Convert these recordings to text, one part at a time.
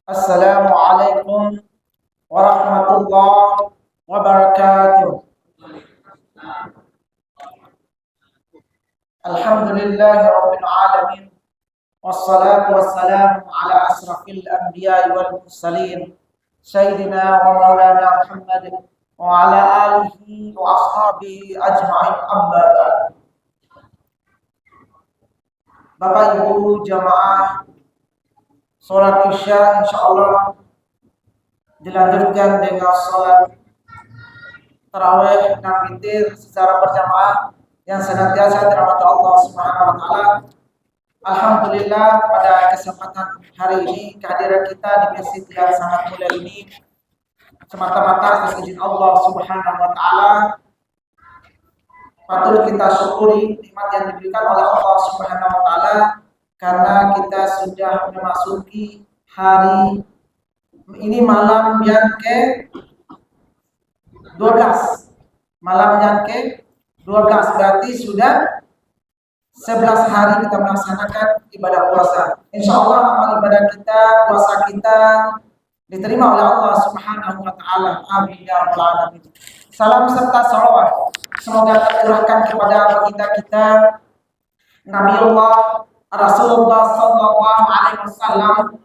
Assalamualaikum warahmatullahi wabarakatuh. Alhamdulillahirabbil alamin. Wassalatu wassalamu ala asrafil anbiya'i wal mursalin sayyidina wa maulana Muhammadin wa ala alihi wa ashabihi ajma'in, amma ba'd. Bapak Ibu jamaah salat Isya insyaallah dilanjutkan dengan salat tarawih dan witir secara berjamaah yang senantiasa dirahmati Allah Subhanahu wa taala. Alhamdulillah, pada kesempatan hari ini kehadiran kita di masjid yang sangat mulia ini semata-mata atas izin Allah Subhanahu wa taala. Patut kita syukuri nikmat yang diberikan oleh Allah Subhanahu wa taala karena kita sudah memasuki hari ini, malam yang ke-12. Malam yang ke-12 berarti sudah 11 hari kita melaksanakan ibadah puasa. Insyaallah amal ibadah kita, puasa kita diterima oleh Allah Subhanahu wa taala. Amin ya rabbal alamin. Salam serta salawat semoga tercurahkan kepada baginda kita Nabiullah Rasulullah sallallahu alaihi wasallam.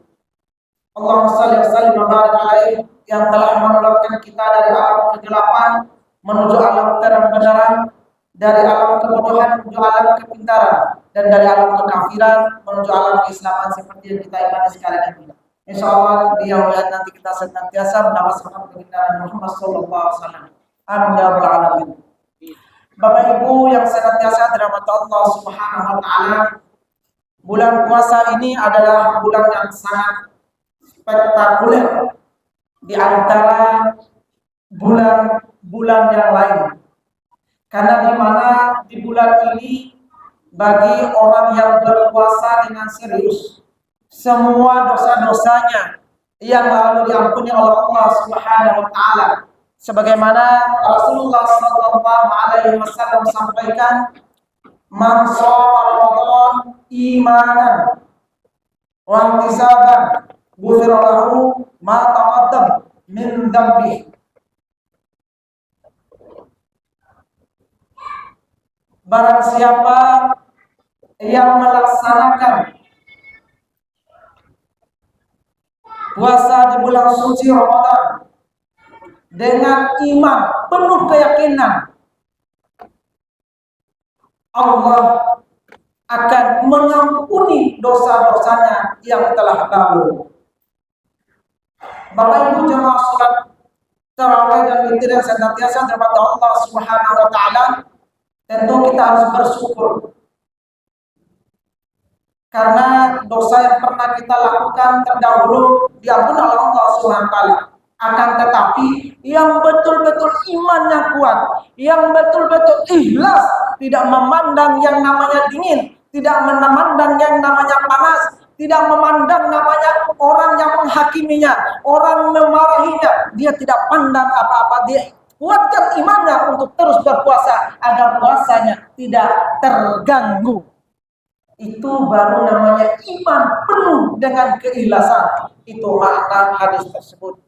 Allahumma shalli wa sallim wa barik alaihi, yang telah mengeluarkan kita dari alam kegelapan menuju alam terang benderang, dari alam kebodohan menuju alam kepintaran, dan dari alam kekafiran menuju alam keislaman seperti yang kita imani sekarang ini. Insyaallah di yaumul nanti kita senantiasa mendapat selamat baginda Muhammad sallallahu alaihi wasallam. Amin ya rabbal alamin. Bapak Ibu yang senantiasa dirahmati Allah Subhanahu wa taala, bulan puasa ini adalah bulan yang sangat spektakuler di antara bulan-bulan yang lain. Karena di mana di bulan ini bagi orang yang berpuasa dengan serius, semua dosa-dosanya yang lalu diampuni oleh Allah Subhanahu wa taala. Sebagaimana Rasulullah sallallahu alaihi wasallam sampaikan, "Man shoma Ramadan imanan wa ihtisaban, ghufira lahu ma taqaddam min dhanbihi." Barang siapa yang melaksanakan puasa di bulan suci Ramadan dengan iman, penuh keyakinan, Allah akan mengampuni dosa-dosanya yang telah lalu. Bapak Ibu jemaah salat tarawih dan witir yang senantiasa dirahmati Allah Subhanahu wa taala, tentu kita harus bersyukur karena dosa yang pernah kita lakukan terdahulu diampuni oleh Allah Subhanahu wa taala. Akan tetapi yang betul-betul imannya kuat, yang betul-betul ikhlas, tidak memandang yang namanya dingin, tidak memandang yang namanya panas, tidak memandang namanya orang yang menghakiminya, orang memarahinya, dia tidak pandang apa-apa, dia kuatkan imannya untuk terus berpuasa agar puasanya tidak terganggu. Itu baru namanya iman penuh dengan keikhlasan. Itu makna hadis tersebut.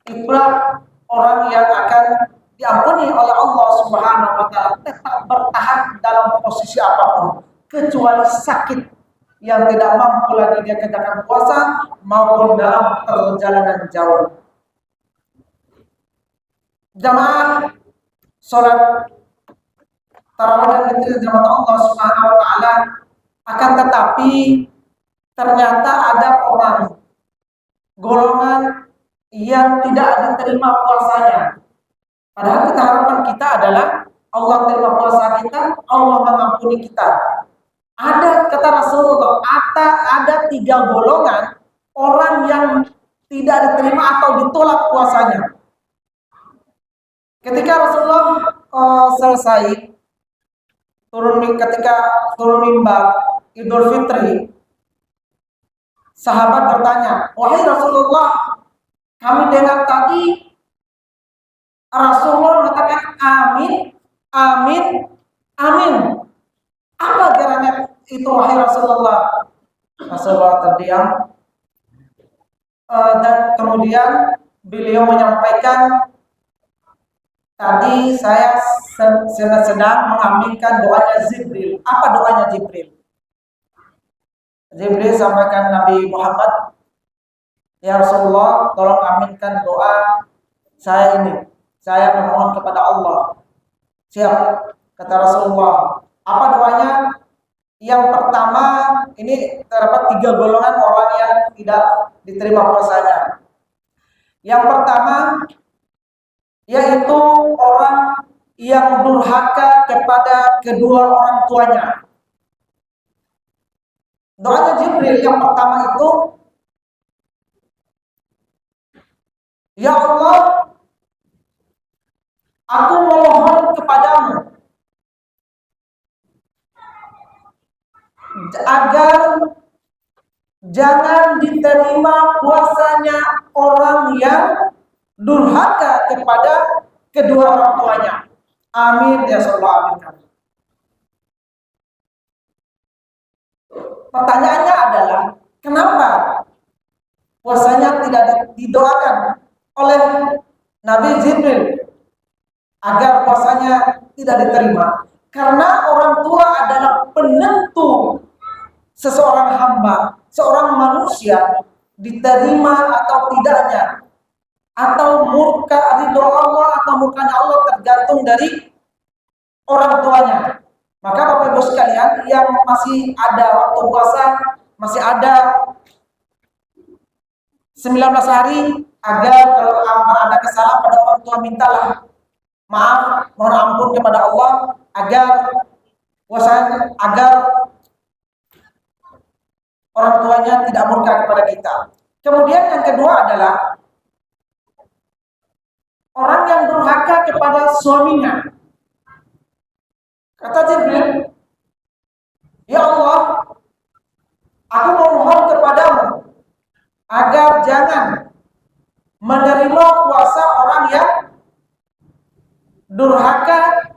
Itulah orang yang akan diampuni oleh Allah Subhanahu wa taala, tetap bertahan dalam posisi apapun, kecuali sakit yang tidak mampu lagi dia kerjakan puasa maupun dalam perjalanan jauh. Jamaah salat tarawih dan witir jamaah Allah Subhanahu wa taala, akan tetapi ternyata ada orang golongan yang tidak diterima puasanya. Padahal kita harapan kita adalah Allah terima puasa kita, Allah mengampuni kita. Ada kata Rasulullah, ada 3 golongan orang yang tidak diterima atau ditolak puasanya. Ketika Rasulullah selesai ketika turun mimbar Idul Fitri, sahabat bertanya, "Wahai Rasulullah, kami dengar tadi Rasulullah mengatakan amin, amin, Amin. Apa gerangan itu wahai Rasulullah? Rasulullah terdiam. Dan kemudian beliau menyampaikan, tadi saya sedang mengaminkan doanya Jibril. Apa doanya Jibril? Jibril sampaikan Nabi Muhammad, ya Rasulullah, tolong aminkan doa saya ini. Saya memohon kepada Allah. Siap, kata Rasulullah. Apa doanya? Yang pertama, ini terdapat 3 golongan orang yang tidak diterima puasanya. Yang pertama, yaitu orang yang durhaka kepada kedua orang tuanya. Doanya Jibril yang pertama itu, ya Allah, aku memohon kepadamu agar jangan diterima puasanya orang yang durhaka kepada kedua orang tuanya. Amin ya Allah, amin. Pertanyaannya adalah, kenapa puasanya tidak didoakan oleh Nabi Jibril agar puasanya tidak diterima? Karena orang tua adalah penentu seseorang hamba, seorang manusia diterima atau tidaknya, atau murka ridho Allah atau murkanya Allah tergantung dari orang tuanya. Maka Bapak Ibu sekalian yang masih ada waktu puasa, masih ada 19 hari, agar kalau ada kesalahan pada orang tua, mintalah maaf, mohon ampun kepada Allah agar puasanya, agar orang tuanya tidak murka kepada kita. Kemudian yang kedua adalah orang yang durhaka kepada suaminya. Kata Jibril, ya Allah, aku memohon kepadamu agar jangan menerima puasa orang yang durhaka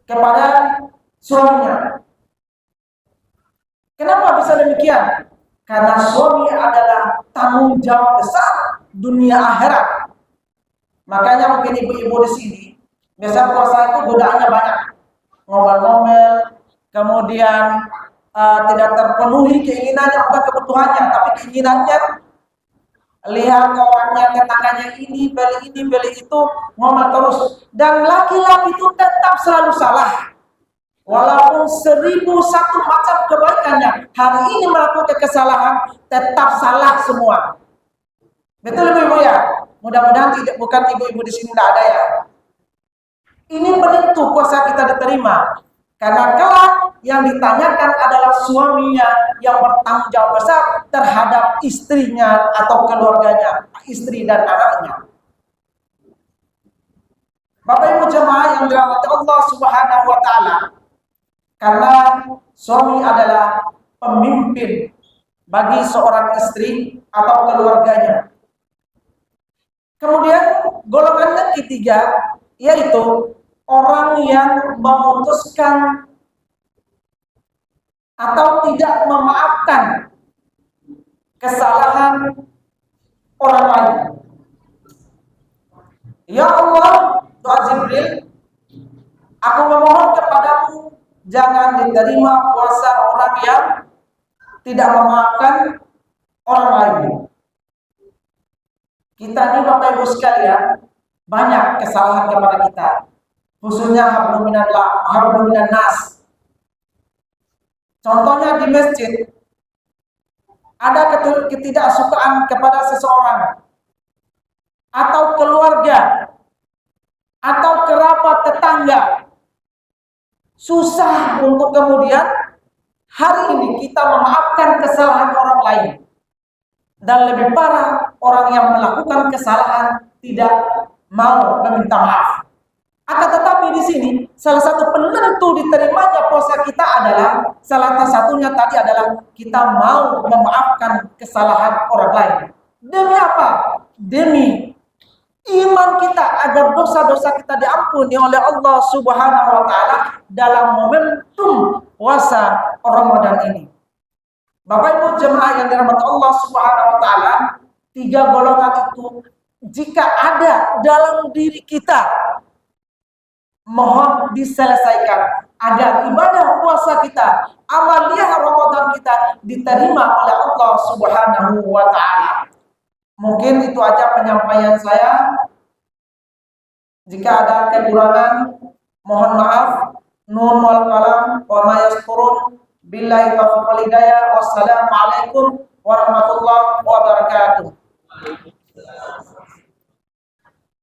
kepada suaminya. Kenapa bisa demikian? Karena suami adalah tanggung jawab besar dunia akhirat. Makanya mungkin ibu-ibu di sini, biasa puasa itu godaannya banyak, ngomel-ngomel, kemudian tidak terpenuhi keinginannya, bukan kebutuhannya, tapi keinginannya, lihat orangnya, tetangganya ini, beli itu, ngomel terus. Dan laki-laki itu tetap selalu salah. Walaupun 1001 macam kebaikannya, hari ini melakukan kesalahan, tetap salah semua. Betul ibu-ibu ya? Mudah-mudahan bukan ibu-ibu di sini tidak ada ya. Ini penentu puasa kita diterima. Karena kelak yang ditanyakan adalah suaminya yang bertanggung jawab besar terhadap istrinya atau keluarganya, istri dan anaknya. Bapak Ibu jemaah yang dirahmati Allah Subhanahu wa taala, karena suami adalah pemimpin bagi seorang istri atau keluarganya. Kemudian golongan ketiga, yaitu orang yang memutuskan atau tidak memaafkan kesalahan orang lain. Ya Allah, doa Jibril, aku memohon kepadamu jangan diterima puasa orang yang tidak memaafkan orang lain. Kita ini Bapak Ibu sekalian, banyak kesalahan kepada kita, khususnya hablum minan nas. Contohnya di masjid, ada ketidaksukaan kepada seseorang, atau keluarga, atau kerabat tetangga. Susah untuk kemudian hari ini kita memaafkan kesalahan orang lain. Dan lebih parah, orang yang melakukan kesalahan tidak mau meminta maaf. Akan tetapi di sini salah satu penentu diterimanya puasa kita adalah, salah satunya tadi adalah kita mau memaafkan kesalahan orang lain. Demi apa? Demi iman kita, agar dosa-dosa kita diampuni oleh Allah Subhanahu wa taala, dalam momentum puasa Ramadan ini. Bapak Ibu jemaah yang dirahmati Allah Subhanahu wa taala, 3 golongan itu jika ada dalam diri kita, mohon diselesaikan agar ibadah puasa kita, amaliyah Ramadan kita diterima oleh Allah Subhanahu wa taala. Mungkin itu aja penyampaian saya. Jika ada kekurangan, mohon maaf. Nun wal qalam wa ma yasturun. Billahi taufiq wal hidayah. Wassalamualaikum warahmatullahi wabarakatuh.